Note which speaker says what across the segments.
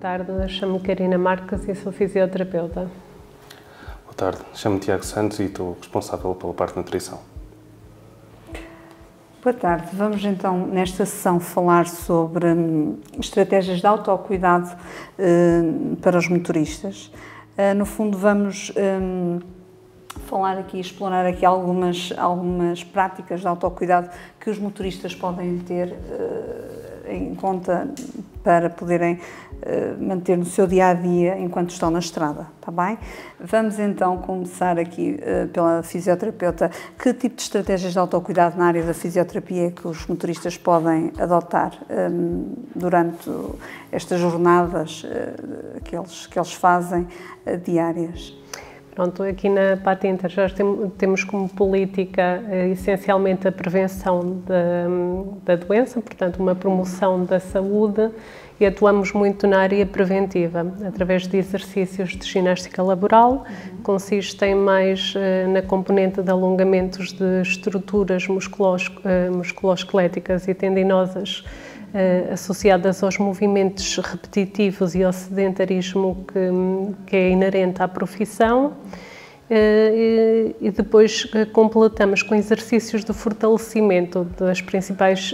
Speaker 1: tarde, chamo-me Karina Marques e sou fisioterapeuta.
Speaker 2: Boa tarde, chamo-me Tiago Santos e estou responsável pela parte de nutrição.
Speaker 3: Boa tarde, vamos então nesta sessão falar sobre estratégias de autocuidado para os motoristas. No fundo vamos falar aqui, explorar aqui algumas práticas de autocuidado que os motoristas podem ter em conta para poderem manter no seu dia-a-dia enquanto estão na estrada, está bem? Vamos então começar aqui pela fisioterapeuta. Que tipo de estratégias de autocuidado na área da fisioterapia é que os motoristas podem adotar durante estas jornadas que eles fazem diárias?
Speaker 1: Pronto, aqui na parte Interjós temos como política essencialmente a prevenção da doença, portanto uma promoção da saúde, e atuamos muito na área preventiva, através de exercícios de ginástica laboral, consistem mais na componente de alongamentos de estruturas musculoesqueléticas e tendinosas associadas aos movimentos repetitivos e ao sedentarismo que é inerente à profissão, e depois completamos com exercícios de fortalecimento das principais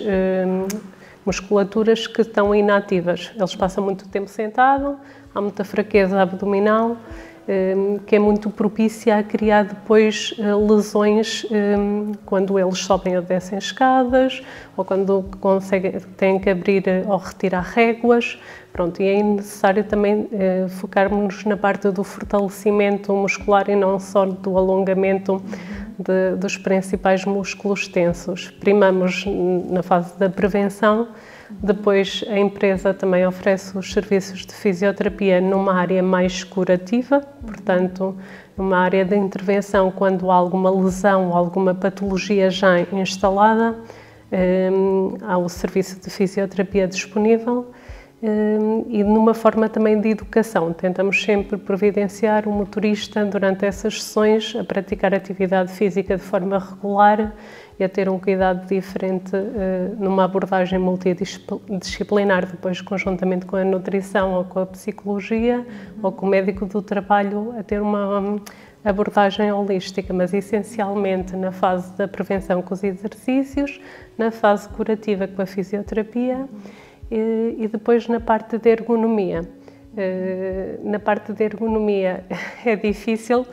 Speaker 1: musculaturas que estão inativas. Eles passam muito tempo sentado, há muita fraqueza abdominal, que é muito propícia a criar depois lesões quando eles sobem ou descem escadas, ou quando têm que abrir ou retirar réguas. Pronto, e é necessário também focarmos na parte do fortalecimento muscular e não só do alongamento dos principais músculos tensos. Primamos na fase da prevenção. Depois a empresa também oferece os serviços de fisioterapia numa área mais curativa, portanto, numa área de intervenção quando há alguma lesão ou alguma patologia já instalada, há o serviço de fisioterapia disponível, e numa forma também de educação. Tentamos sempre providenciar o motorista durante essas sessões a praticar atividade física de forma regular e a ter um cuidado diferente numa abordagem multidisciplinar, depois conjuntamente com a nutrição ou com a psicologia ou com o médico do trabalho, a ter uma abordagem holística, mas essencialmente na fase da prevenção com os exercícios, na fase curativa com a fisioterapia e depois na parte de ergonomia. Na parte de ergonomia é difícil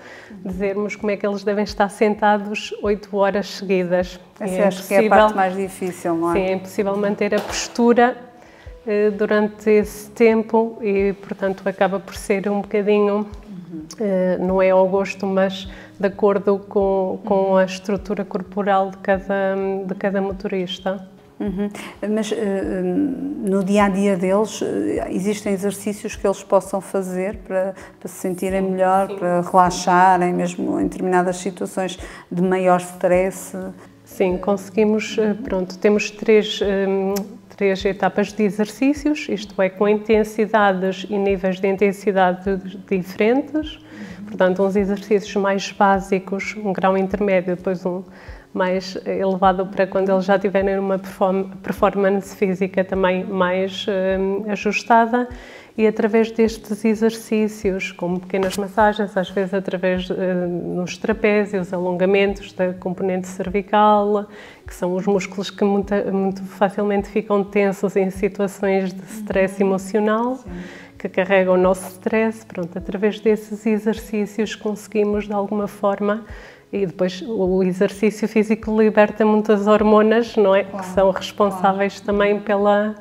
Speaker 1: dizermos como é que eles devem estar sentados 8 horas seguidas.
Speaker 3: Acho que é a parte mais difícil, não é?
Speaker 1: Sim, é impossível manter a postura durante esse tempo e, portanto, acaba por ser um bocadinho, não é ao gosto, mas de acordo com a estrutura corporal de cada motorista.
Speaker 3: Mas no dia-a-dia deles, existem exercícios que eles possam fazer para se sentirem melhor, para relaxarem, mesmo em determinadas situações de maior stress?
Speaker 1: Sim, conseguimos, pronto, temos três etapas de exercícios, isto é, com intensidades e níveis de intensidade diferentes, portanto, uns exercícios mais básicos, um grau intermédio, depois um mais elevado para quando eles já tiverem uma performance física também mais ajustada, e através destes exercícios, como pequenas massagens, às vezes através nos trapézios, alongamentos da componente cervical, que são os músculos que muito facilmente ficam tensos em situações de stress emocional, que carregam o nosso stress. Pronto, através desses exercícios conseguimos de alguma forma. E depois o exercício físico liberta muitas hormonas, não é? Que são responsáveis também pela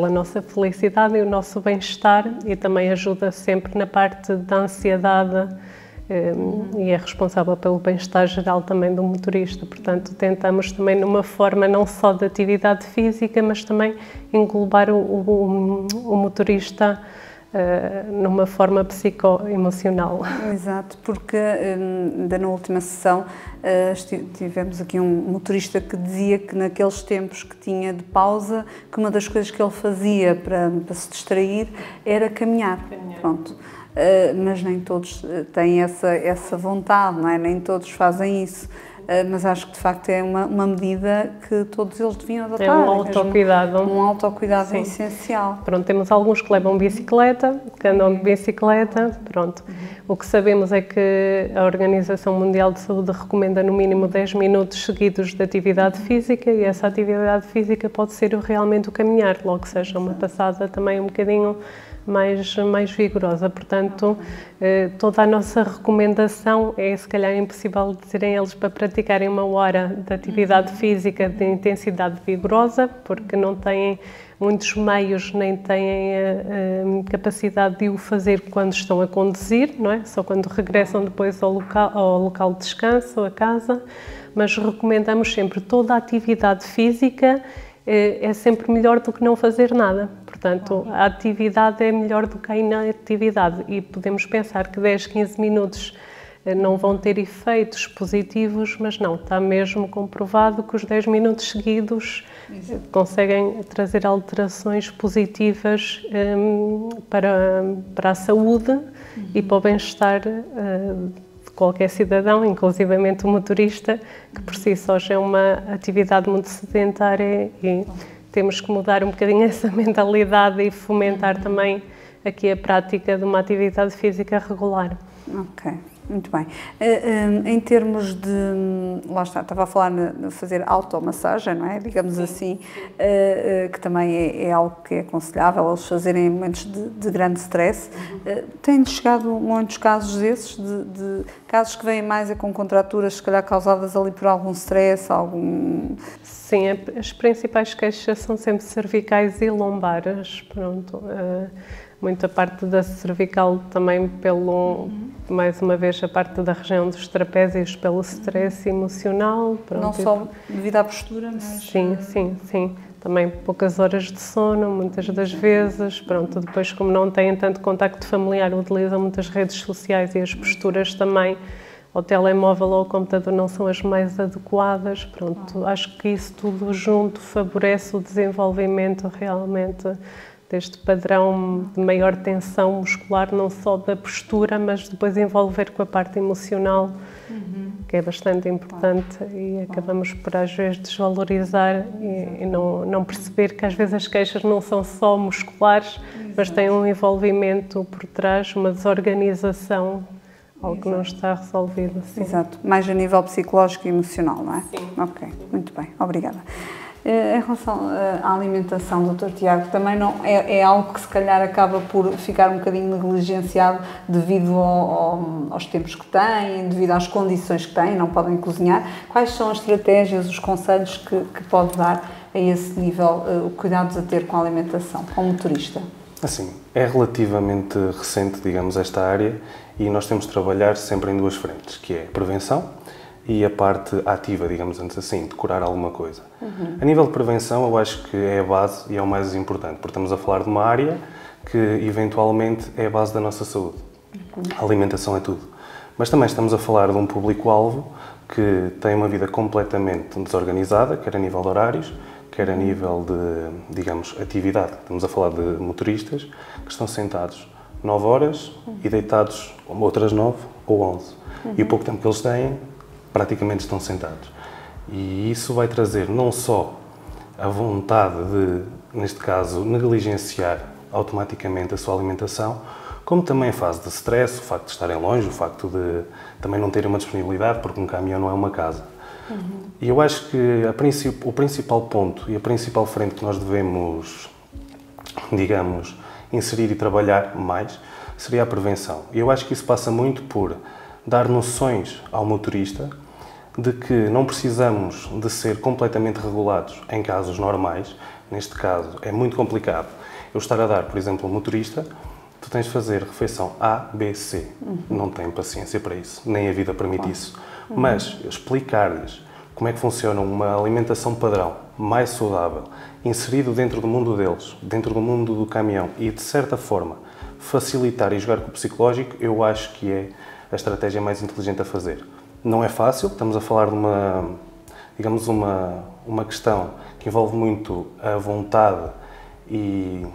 Speaker 1: nossa felicidade e o nosso bem-estar, e também ajuda sempre na parte da ansiedade e é responsável pelo bem-estar geral também do motorista. Portanto, tentamos também numa forma não só de atividade física, mas também englobar o motorista numa forma psicoemocional.
Speaker 3: Exato, porque ainda na última sessão tivemos aqui um motorista que dizia que naqueles tempos que tinha de pausa, que uma das coisas que ele fazia para se distrair era caminhar. Pronto. Mas nem todos têm essa vontade, não é? Nem todos fazem isso. mas acho que de facto é uma medida que todos eles deviam adotar.
Speaker 1: É um autocuidado.
Speaker 3: Um autocuidado essencial.
Speaker 1: Pronto, temos alguns que levam bicicleta, que andam de bicicleta, pronto. O que sabemos é que a Organização Mundial de Saúde recomenda no mínimo 10 minutos seguidos de atividade física, e essa atividade física pode ser realmente o caminhar, logo que seja uma passada também um bocadinho mais vigorosa. Portanto, toda a nossa recomendação é, se calhar, impossível dizerem eles para praticarem 1 hora de atividade física de intensidade vigorosa, porque não têm muitos meios, nem têm a capacidade de o fazer quando estão a conduzir, não é? Só quando regressam depois ao local de descanso, ou a casa, mas recomendamos sempre toda a atividade física, é sempre melhor do que não fazer nada. Portanto, a atividade é melhor do que a inatividade, e podemos pensar que 10, 15 minutos não vão ter efeitos positivos, mas não, está mesmo comprovado que os 10 minutos seguidos conseguem trazer alterações positivas para a saúde e para o bem-estar de qualquer cidadão, inclusivamente o motorista, que por si só já é uma atividade muito sedentária, e temos que mudar um bocadinho essa mentalidade e fomentar também aqui a prática de uma atividade física regular.
Speaker 3: Ok. Muito bem. Em termos de, lá está, estava a falar de fazer automassagem, não é? Digamos assim, que também é algo que é aconselhável eles fazerem em momentos de grande stress. Têm chegado muitos casos desses, de casos que vêm mais com contraturas, se calhar causadas ali por algum stress, algum...
Speaker 1: Sim, as principais queixas são sempre cervicais e lombares, pronto. Muita parte da cervical também mais uma vez, a parte da região dos trapézios pelo stress emocional. Pronto.
Speaker 3: Não só devido à postura, mas...
Speaker 1: Sim. Também poucas horas de sono, muitas das vezes. Pronto, depois, como não têm tanto contacto familiar, utilizam muitas redes sociais, e as posturas também ao telemóvel ou ao computador não são as mais adequadas. Pronto, acho que isso tudo junto favorece o desenvolvimento realmente deste padrão de maior tensão muscular, não só da postura, mas depois envolver com a parte emocional, que é bastante importante, e acabamos por às vezes desvalorizar e não perceber que às vezes as queixas não são só musculares, mas têm um envolvimento por trás, uma desorganização, algo que não está resolvido. Assim.
Speaker 3: Exato, mais a nível psicológico e emocional, não é?
Speaker 1: Sim.
Speaker 3: Ok, muito bem, obrigada. Em relação à alimentação, Dr. Tiago, também não, é algo que se calhar acaba por ficar um bocadinho negligenciado devido aos tempos que têm, devido às condições que têm, não podem cozinhar. Quais são as estratégias, os conselhos que pode dar a esse nível, cuidados a ter com a alimentação, com o motorista?
Speaker 2: Assim, é relativamente recente, digamos, esta área, e nós temos de trabalhar sempre em 2 frentes, que é a prevenção e a parte ativa, digamos antes assim, de curar alguma coisa. A nível de prevenção, eu acho que é a base e é o mais importante, porque estamos a falar de uma área que, eventualmente, é a base da nossa saúde. A alimentação é tudo. Mas também estamos a falar de um público-alvo que tem uma vida completamente desorganizada, quer a nível de horários, quer a nível de, digamos, atividade. Estamos a falar de motoristas que estão sentados 9 horas e deitados outras 9 ou 11. E o pouco tempo que eles têm, praticamente estão sentados. E isso vai trazer não só a vontade de, neste caso, negligenciar automaticamente a sua alimentação, como também a fase de stress, o facto de estarem longe, o facto de também não terem uma disponibilidade, porque um caminhão não é uma casa. E eu acho que o principal ponto e a principal frente que nós devemos, digamos, inserir e trabalhar mais seria a prevenção. E eu acho que isso passa muito por dar noções ao motorista de que não precisamos de ser completamente regulados em casos normais. Neste caso, é muito complicado eu estar a dar, por exemplo, um motorista, tu tens de fazer refeição A, B, C. Não tenho paciência para isso, nem a vida permite isso. Mas explicar-lhes como é que funciona uma alimentação padrão, mais saudável, inserido dentro do mundo deles, dentro do mundo do caminhão, e de certa forma facilitar e jogar com o psicológico, eu acho que é a estratégia mais inteligente a fazer. Não é fácil, estamos a falar de uma questão que envolve muito a vontade, e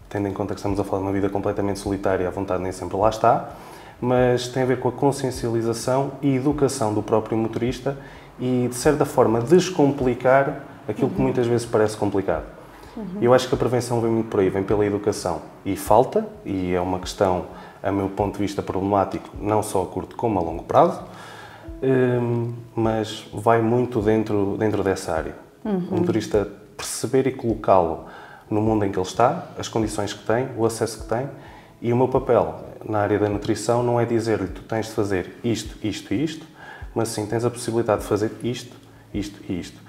Speaker 2: tendo em conta que estamos a falar de uma vida completamente solitária, a vontade nem sempre lá está, mas tem a ver com a consciencialização e educação do próprio motorista e, de certa forma, descomplicar aquilo que muitas vezes parece complicado. Eu acho que a prevenção vem muito por aí, vem pela educação. E falta, e é uma questão, a meu ponto de vista, problemático, não só a curto como a longo prazo, mas vai muito dentro dessa área. O motorista perceber e colocá-lo no mundo em que ele está, as condições que tem, o acesso que tem, e o meu papel na área da nutrição não é dizer-lhe tu tens de fazer isto, isto e isto, mas sim tens a possibilidade de fazer isto, isto e isto.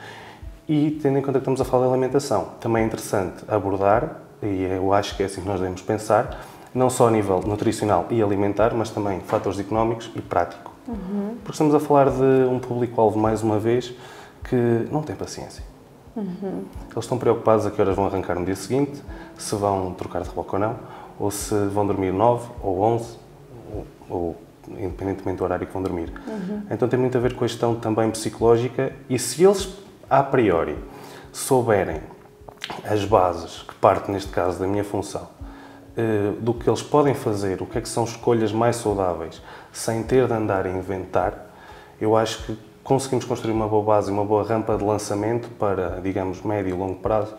Speaker 2: E tendo em conta que estamos a falar de alimentação, também é interessante abordar, e eu acho que é assim que nós devemos pensar, não só a nível nutricional e alimentar, mas também fatores económicos e prático. Porque estamos a falar de um público-alvo, mais uma vez, que não tem paciência. Eles estão preocupados a que horas vão arrancar no dia seguinte, se vão trocar de reboque ou não, ou se vão dormir 9 ou 11, ou independentemente do horário que vão dormir. Então tem muito a ver com a questão também psicológica, e se eles, a priori, souberem as bases, que parte neste caso da minha função, do que eles podem fazer, o que é que são escolhas mais saudáveis, sem ter de andar a inventar, eu acho que conseguimos construir uma boa base, uma boa rampa de lançamento para, digamos, médio e longo prazo,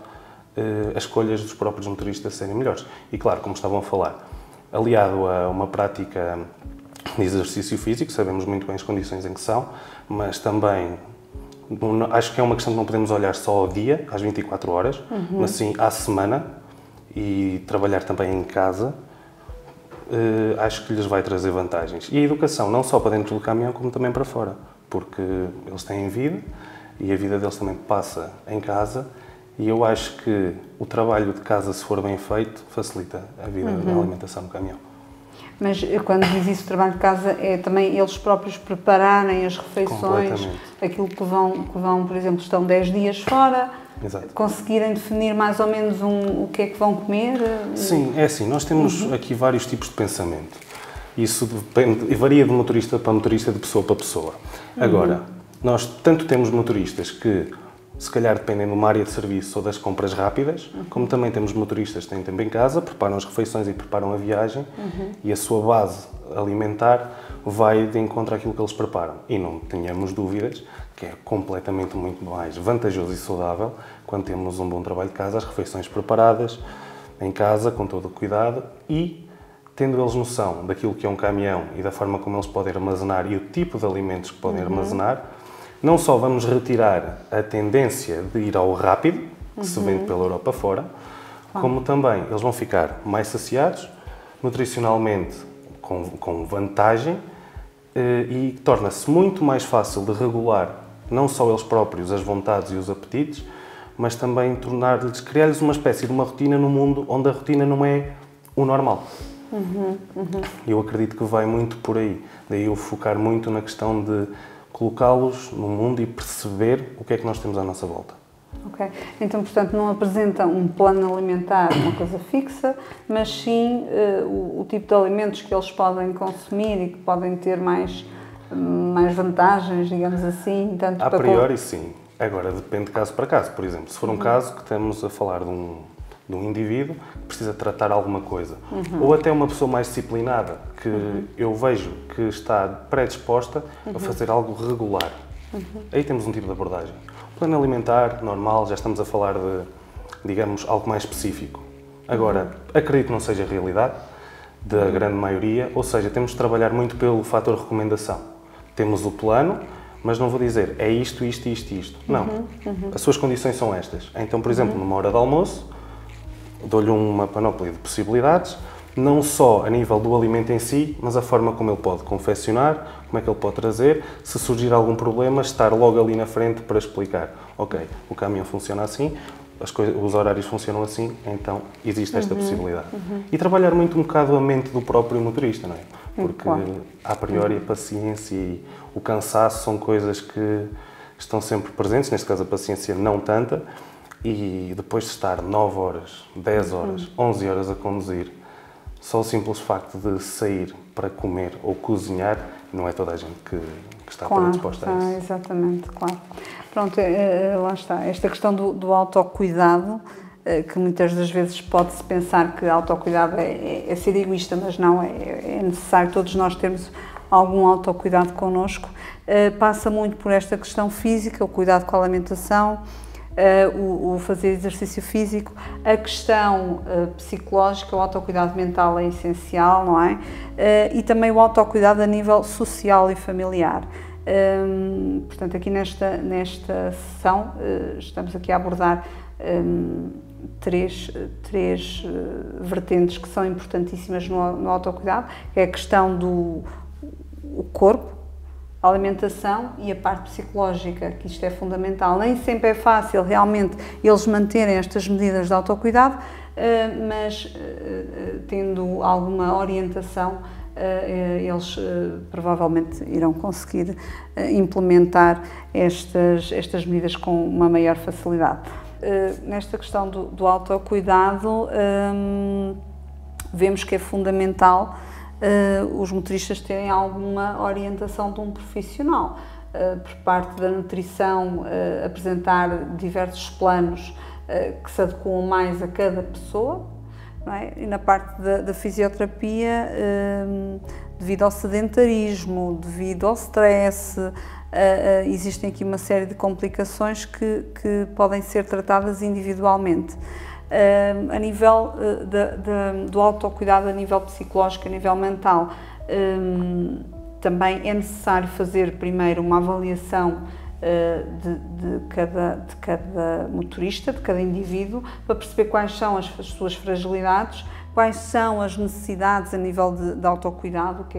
Speaker 2: as escolhas dos próprios motoristas serem melhores. E claro, como estavam a falar, aliado a uma prática de exercício físico, sabemos muito bem as condições em que são, mas também acho que é uma questão que não podemos olhar só ao dia, às 24 horas, mas sim à semana, e trabalhar também em casa, acho que lhes vai trazer vantagens. E a educação, não só para dentro do caminhão, como também para fora, porque eles têm vida e a vida deles também passa em casa, e eu acho que o trabalho de casa, se for bem feito, facilita a vida da alimentação no caminhão.
Speaker 3: Mas quando diz isso, o trabalho de casa, é também eles próprios prepararem as refeições, aquilo que vão, por exemplo, estão 10 dias fora,
Speaker 2: Exato.
Speaker 3: Conseguirem definir mais ou menos o que é que vão comer?
Speaker 2: Sim, é assim, nós temos aqui vários tipos de pensamento. Isso depende, varia de motorista para motorista, de pessoa para pessoa. Agora, nós tanto temos motoristas que se calhar dependem de uma área de serviço ou das compras rápidas, como também temos motoristas que têm tempo em casa, preparam as refeições e preparam a viagem, e a sua base alimentar vai de encontro àquilo que eles preparam. E não tenhamos dúvidas que é completamente muito mais vantajoso e saudável quando temos um bom trabalho de casa, as refeições preparadas em casa, com todo o cuidado, e tendo eles noção daquilo que é um caminhão e da forma como eles podem armazenar e o tipo de alimentos que podem armazenar, não só vamos retirar a tendência de ir ao rápido, que se vende pela Europa fora, como também eles vão ficar mais saciados, nutricionalmente com vantagem, e torna-se muito mais fácil de regular não só eles próprios as vontades e os apetites, mas também criar-lhes uma espécie de uma rotina no mundo onde a rotina não é o normal. Eu acredito que vai muito por aí, daí eu focar muito na questão de colocá-los no mundo e perceber o que é que nós temos à nossa volta.
Speaker 3: Ok. Então, portanto, não apresenta um plano alimentar, uma coisa fixa, mas sim o tipo de alimentos que eles podem consumir e que podem ter mais vantagens, digamos assim. Tanto
Speaker 2: a priori, sim. Agora, depende de caso para caso. Por exemplo, se for um caso que estamos a falar de um indivíduo que precisa tratar alguma coisa, ou até uma pessoa mais disciplinada, que eu vejo que está predisposta a fazer algo regular. Aí temos um tipo de abordagem. Plano alimentar, normal, já estamos a falar de, digamos, algo mais específico. Agora, acredito que não seja a realidade da grande maioria, ou seja, temos de trabalhar muito pelo fator recomendação. Temos o plano, mas não vou dizer é isto, isto, isto, isto. Não. As suas condições são estas. Então, por exemplo, numa hora de almoço, dou-lhe uma panóplia de possibilidades, não só a nível do alimento em si, mas a forma como ele pode confeccionar, como é que ele pode trazer, se surgir algum problema, estar logo ali na frente para explicar. Ok, o caminhão funciona assim, os horários funcionam assim, então existe esta possibilidade. E trabalhar muito um bocado a mente do próprio motorista, não é? Porque, a priori, a paciência e o cansaço são coisas que estão sempre presentes, neste caso a paciência não tanta, e depois de estar 9 horas, 10 horas, 11 horas a conduzir, só o simples facto de sair para comer ou cozinhar, não é toda a gente que está predisposta a isso.
Speaker 3: Exatamente, claro. Pronto, lá está. Esta questão do autocuidado que muitas das vezes pode-se pensar que autocuidado é ser egoísta, mas não, é necessário todos nós termos algum autocuidado connosco. Passa muito por esta questão física, o cuidado com a alimentação, o fazer exercício físico, a questão psicológica, o autocuidado mental é essencial, não é? E também o autocuidado a nível social e familiar. Portanto, aqui nesta sessão estamos aqui a abordar três vertentes que são importantíssimas no autocuidado, que é a questão do corpo, a alimentação e a parte psicológica, que isto é fundamental. Nem sempre é fácil realmente eles manterem estas medidas de autocuidado, mas tendo alguma orientação, eles provavelmente irão conseguir implementar estas medidas com uma maior facilidade. Nesta questão do autocuidado, vemos que é fundamental os motoristas terem alguma orientação de um profissional. Por parte da nutrição, apresentar diversos planos que se adequam mais a cada pessoa, não é? E na parte da fisioterapia, devido ao sedentarismo, devido ao stress, existem aqui uma série de complicações que podem ser tratadas individualmente. A nível do autocuidado, a nível psicológico, a nível mental, também é necessário fazer primeiro uma avaliação de cada motorista, de cada indivíduo, para perceber quais são as suas fragilidades, quais são as necessidades a nível de autocuidado, o que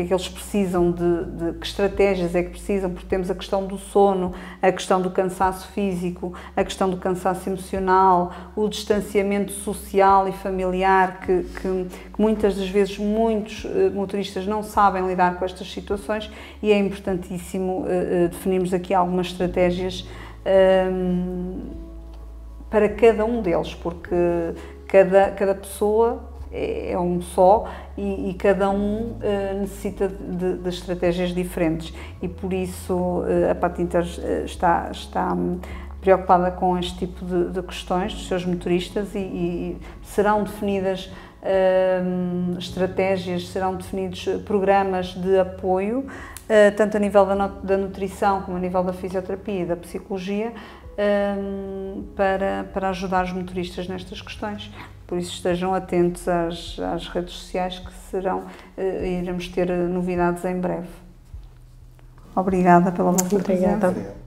Speaker 3: é que eles precisam, de que estratégias é que precisam, porque temos a questão do sono, a questão do cansaço físico, a questão do cansaço emocional, o distanciamento social e familiar, que muitas das vezes muitos motoristas não sabem lidar com estas situações, e é importantíssimo definirmos aqui algumas estratégias para cada um deles, porque cada pessoa é um só e cada um necessita de estratégias diferentes, e por isso a Path Inter está preocupada com este tipo de questões dos seus motoristas, e serão definidas estratégias, serão definidos programas de apoio, tanto a nível da nutrição como a nível da fisioterapia e da psicologia, para ajudar os motoristas nestas questões. Por isso estejam atentos às redes sociais, que iremos ter novidades em breve. Obrigada pela vossa presença.